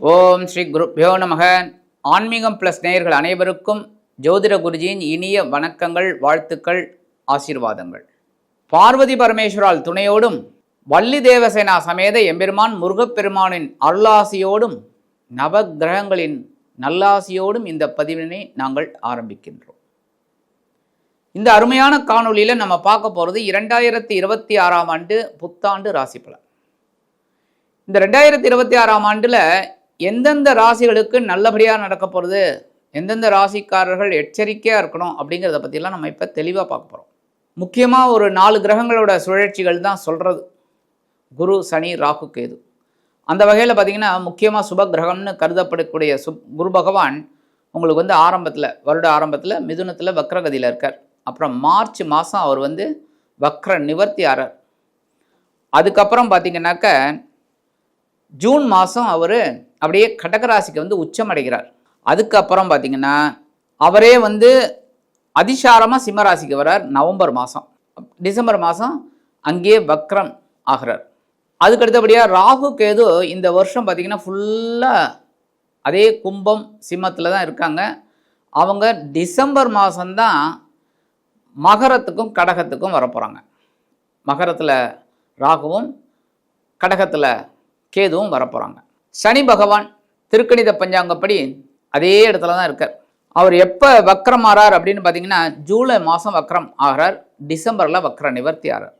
ஓம் ஸ்ரீ குருப்யோ நமக. ஆன்மீகம் பிளஸ் நேயர்கள் அனைவருக்கும் ஜோதிட குருஜியின் இனிய வணக்கங்கள், வாழ்த்துக்கள், ஆசீர்வாதங்கள். பார்வதி பரமேஸ்வரால் துணையோடும் வள்ளி தேவசேனா சமேத எம்பெருமான் முருகப்பெருமானின் அருளாசியோடும் நவகிரகங்களின் நல்லாசியோடும் இந்த பதிவினை நாங்கள் ஆரம்பிக்கின்றோம். இந்த அருமையான காணொலியில் நம்ம பார்க்க போகிறது 2026ஆம் ஆண்டு புத்தாண்டு ராசி பலன். இந்த 2026ஆம் ஆண்டில் எந்தெந்த ராசிகளுக்கு நல்லபடியாக நடக்க போகிறது, எந்தெந்த ராசிக்காரர்கள் எச்சரிக்கையாக இருக்கணும் அப்படிங்கிறத பற்றிலாம் நம்ம இப்போ தெளிவாக பார்க்க போகிறோம். முக்கியமாக ஒரு 4 கிரகங்களோட சுழற்சிகள் தான் சொல்கிறது. குரு, சனி, ராகு, கேது. அந்த வகையில் பார்த்திங்கன்னா முக்கியமாக சுப கிரகம்னு கருதப்படக்கூடிய குரு பகவான் உங்களுக்கு வருட ஆரம்பத்தில் மிதுனத்தில் வக்ரகதியில் இருக்கார். அப்புறம் மார்ச் மாதம் அவர் வக்ர நிவர்த்தி ஆறார். அதுக்கப்புறம் பார்த்திங்கனாக்க ஜூன் மாதம் அவர் அப்படியே கடகராசிக்கு உச்சமடைகிறார். அதுக்கப்புறம் பார்த்திங்கன்னா அவரே அதிசாரமாக சிம்மராசிக்கு வர்றார் நவம்பர் மாதம். டிசம்பர் மாதம் அங்கேயே வக்ரம் ஆகிறார். அதுக்கு அடுத்தபடியாக ராகு கேது இந்த வருஷம் பார்த்திங்கன்னா ஃபுல்லாக அதே கும்பம் சிம்மத்தில் தான் இருக்காங்க. அவங்க டிசம்பர் மாதம்தான் மகரத்துக்கும் கடகத்துக்கும் வரப்போகிறாங்க. மகரத்தில் ராகுவும் கடகத்தில் கேதுவும் வரப்போகிறாங்க. சனி பகவான் திருக்கணித பஞ்சாங்கப்படி அதே இடத்துல தான் இருக்கார். அவர் எப்போ வக்ரம் ஆறார் அப்படின்னு பார்த்தீங்கன்னா ஜூலை மாதம் வக்ரம் ஆகிறார், டிசம்பரில் வக்ர நிவர்த்தி ஆகிறார்.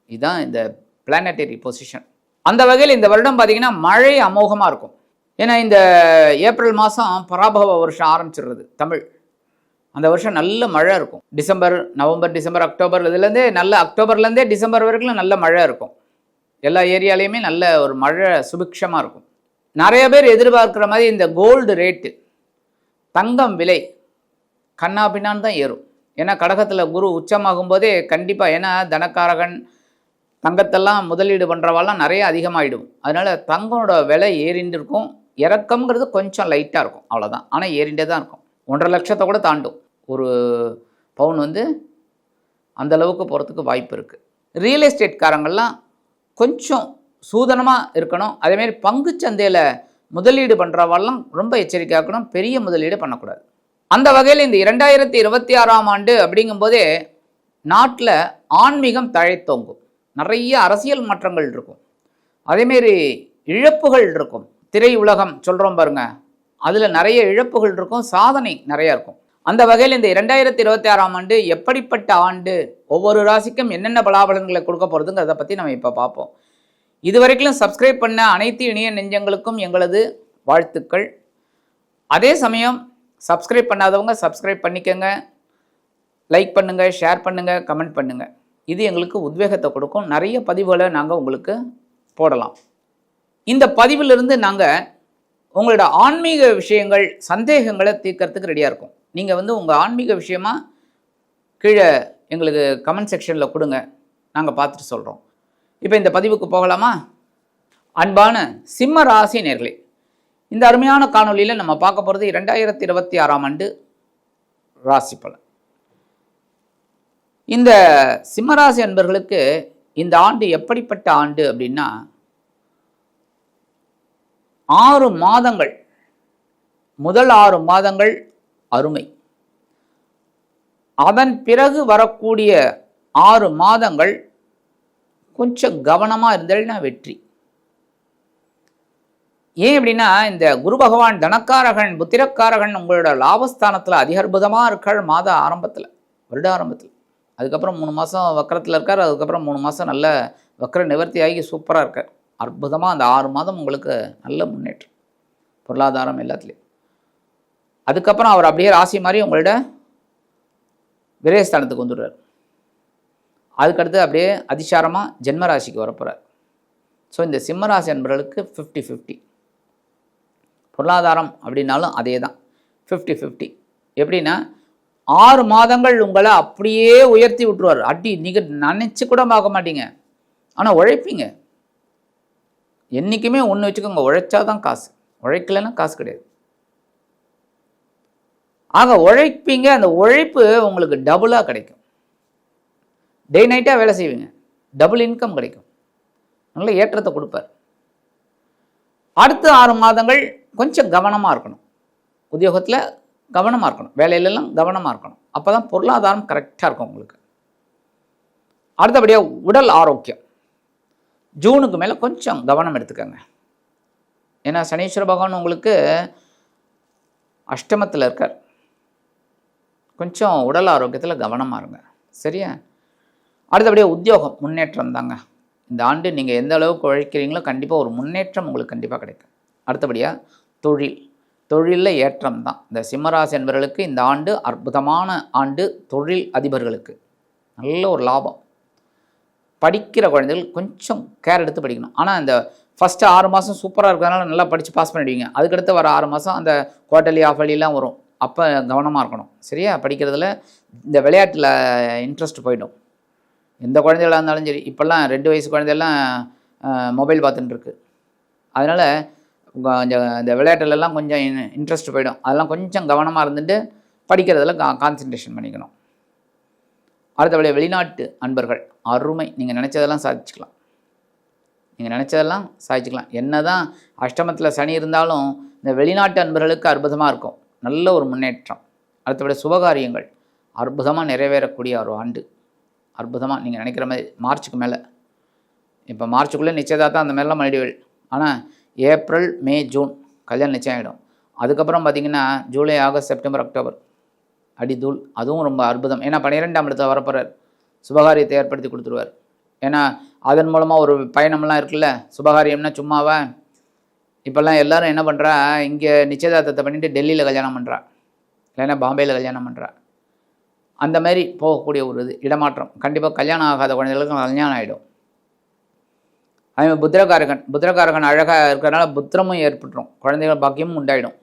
இதுதான் இந்த பிளானட்டரி பொசிஷன். அந்த வகையில் இந்த வருடம் பார்த்திங்கன்னா மழை அமோகமாக இருக்கும். ஏன்னா இந்த ஏப்ரல் மாதம் பராபவ வருஷம் ஆரம்பிச்சிடுறது தமிழ். அந்த வருஷம் நல்ல மழை இருக்கும். நவம்பர் டிசம்பர் அக்டோபர் இதுலேருந்தே அக்டோபர்லேருந்தே டிசம்பர் வரைக்கும் நல்ல மழை இருக்கும். எல்லா ஏரியாலையுமே நல்ல ஒரு மழை சுபிக்ஷமாக இருக்கும். நிறைய பேர் எதிர்பார்க்குற மாதிரி இந்த கோல்டு ரேட்டு, தங்கம் விலை கண்ணாபின்னான்னு தான் ஏறும். ஏன்னா கடகத்தில் குரு உச்சமாகும் போதே கண்டிப்பாக, ஏன்னா தனக்காரகன் தங்கத்தெல்லாம் முதலீடு பண்ணுறவாலாம் நிறைய அதிகமாகிடும். அதனால் தங்கனோட விலை ஏறிண்டு இருக்கும். இறக்கம்ங்கிறது கொஞ்சம் லைட்டாக இருக்கும், அவ்வளோதான். ஆனால் ஏறிண்டே தான் இருக்கும். 1.5 லட்சத்தை கூட தாண்டும். ஒரு பவுன் அந்தளவுக்கு போகிறதுக்கு வாய்ப்பு இருக்குது. ரியல் எஸ்டேட்காரங்கள்லாம் கொஞ்சம் சூதனமாக இருக்கணும். அதேமாரி பங்கு சந்தையில் முதலீடு பண்ணுறவாலாம் ரொம்ப எச்சரிக்கையாக இருக்கணும். பெரிய முதலீடு பண்ணக்கூடாது. அந்த வகையில் இந்த 2026ஆம் ஆண்டு அப்படிங்கும்போதே நாட்டில் ஆன்மீகம் தழைத்தோங்கும். நிறைய அரசியல் மாற்றங்கள் இருக்கும். அதேமாரி இழப்புகள் இருக்கும். திரை உலகம் சொல்கிறோம் பாருங்க, அதில் நிறைய இழப்புகள் இருக்கும், சாதனை நிறையா இருக்கும். அந்த வகையில் இந்த 2026ஆம் ஆண்டு எப்படிப்பட்ட ஆண்டு, ஒவ்வொரு ராசிக்கும் என்னென்ன பலாபலன்களை கொடுக்க போகிறதுங்கிறத பற்றி நம்ம இப்போ பார்ப்போம். இதுவரைக்கும் சப்ஸ்கிரைப் பண்ண அனைத்து இணைய நெஞ்சங்களுக்கும் எங்களது வாழ்த்துக்கள். அதே சமயம் சப்ஸ்கிரைப் பண்ணாதவங்க சப்ஸ்கிரைப் பண்ணிக்கோங்க, லைக் பண்ணுங்கள், ஷேர் பண்ணுங்கள், கமெண்ட் பண்ணுங்கள். இது எங்களுக்கு உத்வேகத்தை கொடுக்கும். நிறைய பதிவுகளை நாங்கள் உங்களுக்கு போடலாம். இந்த பதிவிலிருந்து நாங்கள் உங்களோட ஆன்மீக விஷயங்கள், சந்தேகங்களை தீர்க்கறதுக்கு ரெடியாக இருக்கும். நீங்கள் உங்கள் ஆன்மீக விஷயமாக கீழே எங்களுக்கு கமெண்ட் செக்ஷனில் கொடுங்க, நாங்கள் பார்த்துட்டு சொல்கிறோம். இப்போ இந்த பதிவுக்கு போகலாமா? அன்பான சிம்ம ராசி நேயர்களே, இந்த அருமையான காணொலியில் நம்ம பார்க்க போகிறது 2026ஆம் ஆண்டு ராசி பலன். இந்த சிம்மராசி அன்பர்களுக்கு இந்த ஆண்டு எப்படிப்பட்ட ஆண்டு அப்படின்னா, 6 மாதங்கள், முதல் 6 மாதங்கள் அருமை. அதன் பிறகு வரக்கூடிய 6 மாதங்கள் கொஞ்சம் கவனமாக இருந்தேன்னா வெற்றி. ஏன் அப்படின்னா இந்த குரு பகவான் தனக்காரகன், புத்திரக்காரகன் உங்களோட லாபஸ்தானத்தில் அதிக அற்புதமாக இருக்கார் வருட ஆரம்பத்தில். அதுக்கப்புறம் 3 மாதம் வக்கரத்தில் இருக்கார். அதுக்கப்புறம் 3 மாதம் நல்ல வக்கர நிவர்த்தி ஆகி சூப்பராக இருக்கார். அற்புதமாக அந்த 6 மாதம் உங்களுக்கு நல்ல முன்னேற்றம், பொருளாதாரம் எல்லாத்துலேயும். அதுக்கப்புறம் அவர் அப்படியே ராசி மாதிரி உங்களோட விரயஸ்தானத்துக்கு வந்துடுறார். அதுக்கடுத்து அப்படியே அதிசாரமாக ஜென்மராசிக்கு வரப்போகிறார். ஸோ இந்த சிம்மராசி அன்பர்களுக்கு 50-50. பொருளாதாரம் அப்படின்னாலும் அதே தான், 50-50. எப்படின்னா 6 மாதங்கள் உங்களை அப்படியே உயர்த்தி விட்டுருவார். நீங்கள் நினச்சி கூட பார்க்க மாட்டீங்க. ஆனால் உழைப்பீங்க. என்றைக்குமே ஒன்று வச்சுக்கோங்க, உழைச்சா தான் காசு, உழைக்கலைன்னா காசு கிடையாது. ஆக உழைப்பீங்க. அந்த உழைப்பு உங்களுக்கு டபுளாக கிடைக்கும். டே நைட்டாக வேலை செய்வீங்க, டபுள் இன்கம் கிடைக்கும், நல்ல ஏற்றத்தை கொடுப்பார். அடுத்த 6 மாதங்கள் கொஞ்சம் கவனமாக இருக்கணும். உத்தியோகத்தில் கவனமாக இருக்கணும், வேலையிலெல்லாம் கவனமாக இருக்கணும். அப்போ தான் பொருளாதாரம் கரெக்டாக இருக்கும் உங்களுக்கு. அடுத்தபடியாக உடல் ஆரோக்கியம். ஜூனுக்கு மேலே கொஞ்சம் கவனம் எடுத்துக்கோங்க. ஏன்னா சனீஸ்வர பகவான் உங்களுக்கு அஷ்டமத்தில் இருக்கார். கொஞ்சம் உடல் ஆரோக்கியத்தில் கவனமாக இருங்க, சரியா? அடுத்தபடியாக உத்தியோகம் முன்னேற்றம் தாங்க. இந்த ஆண்டு நீங்கள் எந்த அளவுக்கு உழைக்கிறீங்களோ கண்டிப்பாக ஒரு முன்னேற்றம் உங்களுக்கு கண்டிப்பாக கிடைக்கும். அடுத்தபடியாக தொழிலில் ஏற்றம் தான். இந்த சிம்மராசி என்பவர்களுக்கு இந்த ஆண்டு அற்புதமான ஆண்டு. தொழில் அதிபர்களுக்கு நல்ல ஒரு லாபம். படிக்கிற குழந்தைகள் கொஞ்சம் கேர் எடுத்து படிக்கணும். ஆனால் இந்த ஃபஸ்ட்டு 6 மாதம் சூப்பராக இருக்கிறதுனால நல்லா படித்து பாஸ் பண்ணிடுவீங்க. அதுக்கடுத்து வர 6 மாதம் அந்த குவார்ட்டர்லி ஆஃபர்லிலாம் வரும். அப்போ கவனமாக இருக்கணும், சரியா? படிக்கிறதுல இந்த விளையாட்டில் இன்ட்ரெஸ்ட் போயிடும். எந்த குழந்தைகளாக இருந்தாலும் சரி. இப்போல்லாம் 2 வயசு குழந்தையெல்லாம் மொபைல் பார்த்துட்டு இருக்கு. அதனால் இந்த விளையாட்டுலலாம் கொஞ்சம் இன்ட்ரெஸ்ட் போயிடும். அதெல்லாம் கொஞ்சம் கவனமாக இருந்துட்டு படிக்கிறதுல கான்சன்ட்ரேஷன் பண்ணிக்கணும். அடுத்தபடியாக வெளிநாட்டு அன்பர்கள் அருமை. நீங்கள் நினச்சதெல்லாம் சாதிச்சுக்கலாம். என்ன தான் அஷ்டமத்தில் சனி இருந்தாலும் இந்த வெளிநாட்டு அன்பர்களுக்கு அற்புதமாக இருக்கும். நல்ல ஒரு முன்னேற்றம். அடுத்தபடியாக சுபகாரியங்கள் அற்புதமாக நிறைவேறக்கூடிய ஒரு ஆண்டு. அற்புதமாக நீங்கள் நினைக்கிற மாதிரி மார்ச்சுக்கு மேலே. இப்போ மார்ச்சுக்குள்ளே நிச்சயதார்த்தம் அந்த மாதிரிலாம் பண்ணிடுவீள். ஆனால் ஏப்ரல், மே, ஜூன் கல்யாணம் நிச்சயம் ஆகிடும். அதுக்கப்புறம் பார்த்திங்கன்னா ஜூலை, ஆகஸ்ட், செப்டம்பர், அக்டோபர் அடிதூள். அதுவும் ரொம்ப அற்புதம். ஏன்னா 12ஆம் இடத்துல வரப்போகிறார். சுபகாரியத்தை ஏற்படுத்தி கொடுத்துருவார். ஏன்னா அதன் மூலமாக ஒரு பயணம்லாம் இருக்குல்ல. சுபகாரியம்னா சும்மாவா? இப்போல்லாம் எல்லோரும் என்ன பண்ணுறா, இங்கே நிச்சயதார்த்தத்தை பண்ணிவிட்டு டெல்லியில் கல்யாணம் பண்ணுறா, இல்லைன்னா பாம்பேயில் கல்யாணம் பண்ணுறா. அந்த மாதிரி போகக்கூடிய ஒரு இடமாற்றம். கண்டிப்பாக கல்யாணம் ஆகாத குழந்தைகளுக்கு கல்யாணம் ஆகிடும். அதேமாதிரி புத்திரகாரகன் அழகாக இருக்கிறதுனால புத்திரமும் ஏற்பட்டுரும். குழந்தைகள் பாக்கியமும் உண்டாயிடும்.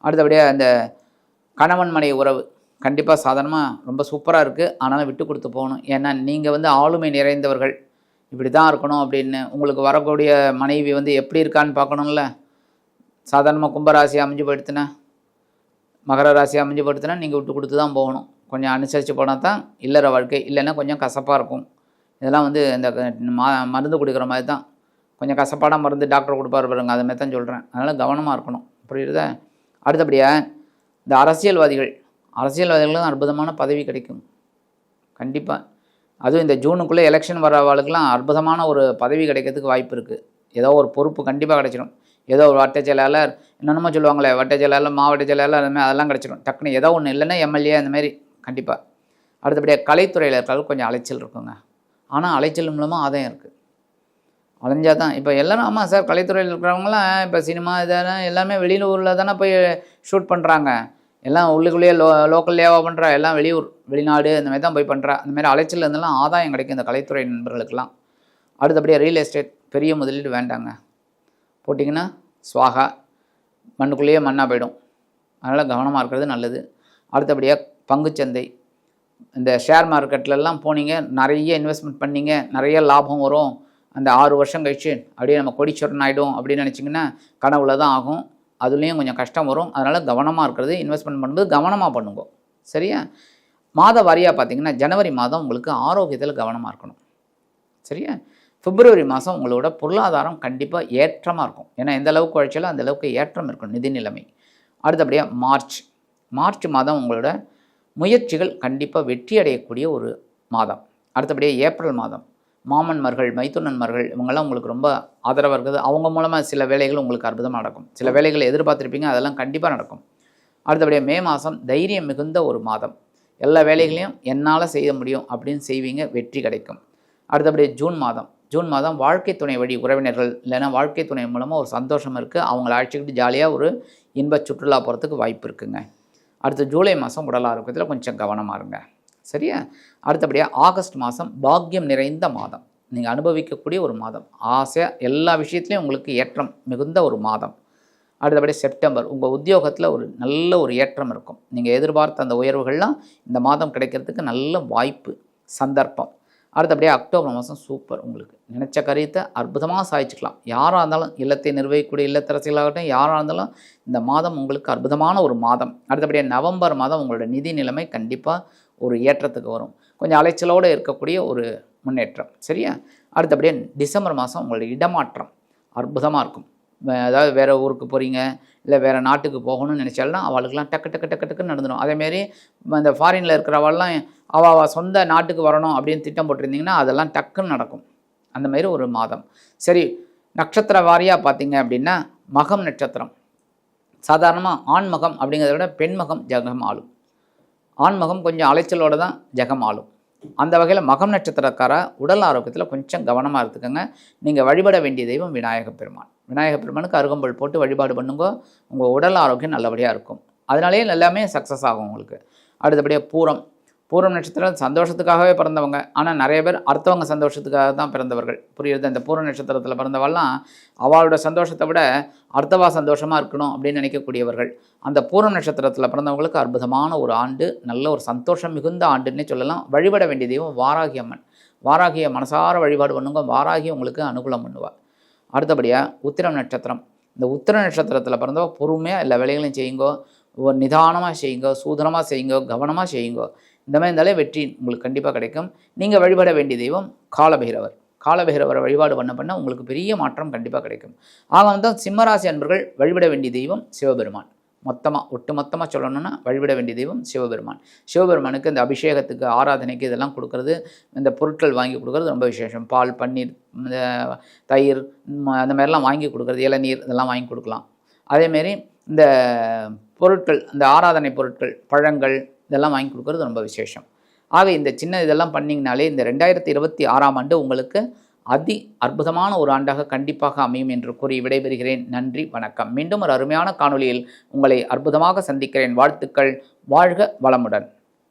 அடுத்தபடியாக அந்த கணவன் மனைவி உறவு கண்டிப்பாக சாதாரணமாக ரொம்ப சூப்பராக இருக்குது. ஆனாலும் விட்டு கொடுத்து போகணும். ஏன்னா நீங்கள் ஆளுமை நிறைந்தவர்கள், இப்படி தான் இருக்கணும் அப்படின்னு. உங்களுக்கு வரக்கூடிய மனைவி எப்படி இருக்கான்னு பார்க்கணும்ல. சாதாரணமாக கும்பராசி அமைஞ்சு போயிடுத்துனா, மகர ராசி அமைஞ்சு போயிடுத்துனா நீங்கள் விட்டு கொடுத்து தான் போகணும். கொஞ்சம் அனுசரித்து போனால் தான் இல்லற வாழ்க்கை. இல்லைன்னா கொஞ்சம் கசப்பாக இருக்கும். இதெல்லாம் இந்த மருந்து கொடுக்குற மாதிரி தான். கொஞ்சம் கசப்பான மருந்து டாக்டர் கொடுப்பாரு பாருங்க, அதை மாதிரி தான் சொல்கிறேன். அதனால் கவனமாக இருக்கணும், புரியுறதா? அடுத்தபடியாக இந்த அரசியல்வாதிகளும் அற்புதமான பதவி கிடைக்கும் கண்டிப்பாக. அதுவும் இந்த ஜூனுக்குள்ளே எலெக்ஷன் வரவாளுக்கெல்லாம் அற்புதமான ஒரு பதவி கிடைக்கிறதுக்கு வாய்ப்பு இருக்குது. ஏதோ ஒரு பொறுப்பு கண்டிப்பாக கிடைச்சிடும். ஏதோ ஒரு வட்ட செயலாளர், என்னென்னமோ சொல்லுவாங்களே, வட்ட செயலாளர், மாவட்ட செயலாளர், அதுமாதிரி அதெல்லாம் கிடச்சிடும் டக்குன்னு. ஏதோ ஒன்று இல்லைன்னா எம்எல்ஏ அந்தமாரி கண்டிப்பாக. அடுத்தபடியாக கலைத்துறையில் இருக்கிறவங்க கொஞ்சம் அலைச்சல் இருக்குங்க. ஆனால் அலைச்சல் மூலமாக ஆதாயம் இருக்குது. அலைஞ்சால் தான் இப்போ எல்லோரும். ஆமாம் சார், கலைத்துறையில் இருக்கிறவங்களாம் இப்போ சினிமா இதெல்லாம் எல்லாமே வெளியூரில் தானே போய் ஷூட் பண்ணுறாங்க. எல்லாம் உள்ளுக்குள்ளேயே லோக்கல்லேயாவா பண்ணுறா, எல்லாம் வெளிநாடு அந்த மாதிரி தான் போய் பண்ணுறா. அந்தமாதிரி அலைச்சல் இருந்தெல்லாம் ஆதாயம் கிடைக்கும் இந்த கலைத்துறை நண்பர்களுக்கெல்லாம். அடுத்தபடியாக ரியல் எஸ்டேட் பெரிய முதலீடு வேண்டாங்க. போட்டிங்கன்னா ஸ்வாகா, மண்ணுக்குள்ளேயே மண்ணாக போயிடும். அதனால் கவனமாக இருக்கிறது நல்லது. அடுத்தபடியாக பங்குச்சந்தை, இந்த ஷேர் மார்க்கெட்லலாம் போனீங்க, நிறைய இன்வெஸ்ட்மெண்ட் பண்ணிங்க, நிறைய லாபம் வரும். அந்த 6 வருஷம் கழிச்சு அப்படியே நம்ம கோடீஸ்வரன் ஆகிடும் அப்படின்னு நினச்சிங்கன்னா கனவுல தான் ஆகும். அதுலேயும் கொஞ்சம் கஷ்டம் வரும். அதனால் கவனமாக இருக்கிறது. இன்வெஸ்ட்மெண்ட் பண்ணும்போது கவனமாக பண்ணுங்க, சரியா? மாத வாரியாக பார்த்திங்கன்னா ஜனவரி மாதம் உங்களுக்கு ஆரோக்கியத்தில் கவனமாக இருக்கணும், சரியா? பிப்ரவரி மாதம் உங்களோட பொருளாதாரம் கண்டிப்பாக ஏற்றமாக இருக்கும். ஏன்னா எந்த அளவுக்கு உழைச்சாலும் அந்த அளவுக்கு ஏற்றம் இருக்கும் நிதி நிலைமை. அடுத்தபடியாக மார்ச் மாதம் உங்களோட முயற்சிகள் கண்டிப்பாக வெற்றி அடையக்கூடிய ஒரு மாதம். அடுத்தபடியாக ஏப்ரல் மாதம் மாமன்மார்கள், மைத்துனன்மார்கள் இவங்கெல்லாம் உங்களுக்கு ரொம்ப ஆதரவாக இருக்குது. அவங்க மூலமாக சில வேலைகள் உங்களுக்கு அற்புதமாக நடக்கும். சில வேலைகளை எதிர்பார்த்துருப்பீங்க, அதெல்லாம் கண்டிப்பாக நடக்கும். அடுத்தபடியாக மே மாதம் தைரியம் மிகுந்த ஒரு மாதம். எல்லா வேலைகளையும் என்னால் செய்ய முடியும் அப்படின்னு செய்வீங்க, வெற்றி கிடைக்கும். அடுத்தபடியாக ஜூன் மாதம் வாழ்க்கை துணை வழி உறவினர்கள் இல்லைன்னா வாழ்க்கை துணை மூலமாக ஒரு சந்தோஷம் இருக்குது. அவங்கள அழைச்சிக்கிட்டு ஜாலியாக ஒரு இன்ப சுற்றுலா போகிறதுக்கு வாய்ப்பு இருக்குங்க. அடுத்து ஜூலை மாதம் உடல் ஆரோக்கியத்தில் கொஞ்சம் கவனமாக இருங்க, சரியா? அடுத்தபடியாக ஆகஸ்ட் மாதம் பாக்கியம் நிறைந்த மாதம். நீங்கள் அனுபவிக்கக்கூடிய ஒரு மாதம். ஆசையாக எல்லா விஷயத்துலையும் உங்களுக்கு ஏற்றம் மிகுந்த ஒரு மாதம். அடுத்தபடி செப்டம்பர் உங்கள் உத்தியோகத்தில் ஒரு நல்ல ஒரு ஏற்றம் இருக்கும். நீங்கள் எதிர்பார்த்த அந்த உயர்வுகள்லாம் இந்த மாதம் கிடைக்கிறதுக்கு நல்ல வாய்ப்பு, சந்தர்ப்பம். அடுத்தபடியாக அக்டோபர் மாதம் சூப்பர். உங்களுக்கு நினச்ச காரியத்தை அற்புதமாக சாதிச்சுக்கலாம். யாராக இருந்தாலும், இல்லத்தை நிர்வகிக்கக்கூடிய இல்லத்தரசிகளாகட்டும், யாராக இருந்தாலும் இந்த மாதம் உங்களுக்கு அற்புதமான ஒரு மாதம். அடுத்தபடியாக நவம்பர் மாதம் உங்களோட நிதி நிலைமை கண்டிப்பாக ஒரு ஏற்றத்துக்கு வரும். கொஞ்சம் அலைச்சலோடு இருக்கக்கூடிய ஒரு முன்னேற்றம், சரியா? அடுத்தபடியாக டிசம்பர் மாதம் உங்களுடைய இடமாற்றம் அற்புதமாக இருக்கும். அதாவது வேறு ஊருக்கு போகிறீங்க, இல்லை வேறு நாட்டுக்கு போகணும்னு நினச்சாலும் அவளுக்கெல்லாம் டக்கு டக்கு டக்கு டக்குன்னு நடந்துடும். அதேமாரி இந்த ஃபாரினில் இருக்கிறவெல்லாம் அவள் சொந்த நாட்டுக்கு வரணும் அப்படின்னு திட்டம் போட்டிருந்தீங்கன்னா அதெல்லாம் டக்குன்னு நடக்கும். அந்தமாரி ஒரு மாதம். சரி, நட்சத்திர வாரியாக பார்த்தீங்க அப்படின்னா மகம் நட்சத்திரம். சாதாரணமாக ஆண்மகம் அப்படிங்கிறத விட பெண்மகம் ஜெகம் ஆளும். ஆண்மகம் கொஞ்சம் அலைச்சலோடு தான் ஜெகம் ஆளும். அந்த வகையில் மகம் நட்சத்திரக்கார உடல் ஆரோக்கியத்தில் கொஞ்சம் கவனமாக இருந்துக்கோங்க. நீங்கள் வழிபட வேண்டிய தெய்வம் விநாயகப் பெருமான். விநாயகப் பெருமானுக்கு அருகம்புல் போட்டு வழிபாடு பண்ணுங்க. உங்கள் உடல் ஆரோக்கியம் நல்லபடியாக இருக்கும். அதனாலேயே எல்லாமே சக்ஸஸ் ஆகும் உங்களுக்கு. அடுத்தபடியாக பூரம். பூரம் நட்சத்திரம் சந்தோஷத்துக்காகவே பிறந்தவங்க. ஆனால் நிறைய பேர் அடுத்தவங்க சந்தோஷத்துக்காக தான் பிறந்தவர்கள். புரியுது? இந்த பூரம் நட்சத்திரத்தில் பிறந்தவெல்லாம் அவளோட சந்தோஷத்தை விட அடுத்தவா சந்தோஷமாக இருக்கணும் அப்படின்னு நினைக்கக்கூடியவர்கள். அந்த பூரம் நட்சத்திரத்தில் பிறந்தவங்களுக்கு அற்புதமான ஒரு ஆண்டு, நல்ல ஒரு சந்தோஷம் மிகுந்த ஆண்டுன்னே சொல்லலாம். வழிபட வேண்டிய தெய்வம் வாராகி அம்மன். வாராகியை மனசார வழிபாடு பண்ணுங்க. வாராகி உங்களுக்கு அனுகூலம் பண்ணுவாள். அடுத்தபடியாக உத்திரம் நட்சத்திரம். இந்த உத்திர நட்சத்திரத்தில் பிறந்தவ பொறுமையாக எல்லா வேலைகளையும் செய்யுங்கோ. ஒரு நிதானமாக செய்யுங்க, சூதனமாக செய்யுங்க, கவனமாக செய்யுங்க. இந்த மாதிரி இருந்தாலே வெற்றி உங்களுக்கு கண்டிப்பாக கிடைக்கும். நீங்கள் வழிபட வேண்டிய தெய்வம் காலபைரவர். காலபைரவரை வழிபாடு பண்ண உங்களுக்கு பெரிய மாற்றம் கண்டிப்பாக கிடைக்கும். ஆக வந்து சிம்மராசி அன்பர்கள் வழிபட வேண்டிய தெய்வம் சிவபெருமான். ஒட்டுமொத்தமாக சொல்லணும்னா வழிபட வேண்டிய தெய்வம் சிவபெருமான். சிவபெருமானுக்கு இந்த அபிஷேகத்துக்கு, ஆராதனைக்கு இதெல்லாம் கொடுக்கறது, இந்த பொருட்கள் வாங்கி கொடுக்குறது ரொம்ப விசேஷம். பால், பன்னீர், இந்த தயிர், அந்த மாதிரிலாம் வாங்கி கொடுக்குறது, இளநீர் இதெல்லாம் வாங்கி கொடுக்கலாம். அதேமாரி இந்த பொருட்கள், இந்த ஆராதனை பொருட்கள், பழங்கள் இதெல்லாம் வாங்கி கொடுக்குறது ரொம்ப விசேஷம். ஆக இந்த சின்ன இதெல்லாம் பண்ணிங்கனாலே இந்த 2026ஆம் ஆண்டு உங்களுக்கு அதி அற்புதமான ஒரு ஆண்டாக கண்டிப்பாக அமையும் என்று கூறி விடைபெறுகிறேன். நன்றி, வணக்கம். மீண்டும் ஒரு அருமையான காணொளியில் உங்களை அற்புதமாக சந்திக்கிறேன். வாழ்த்துக்கள். வாழ்க வளமுடன்.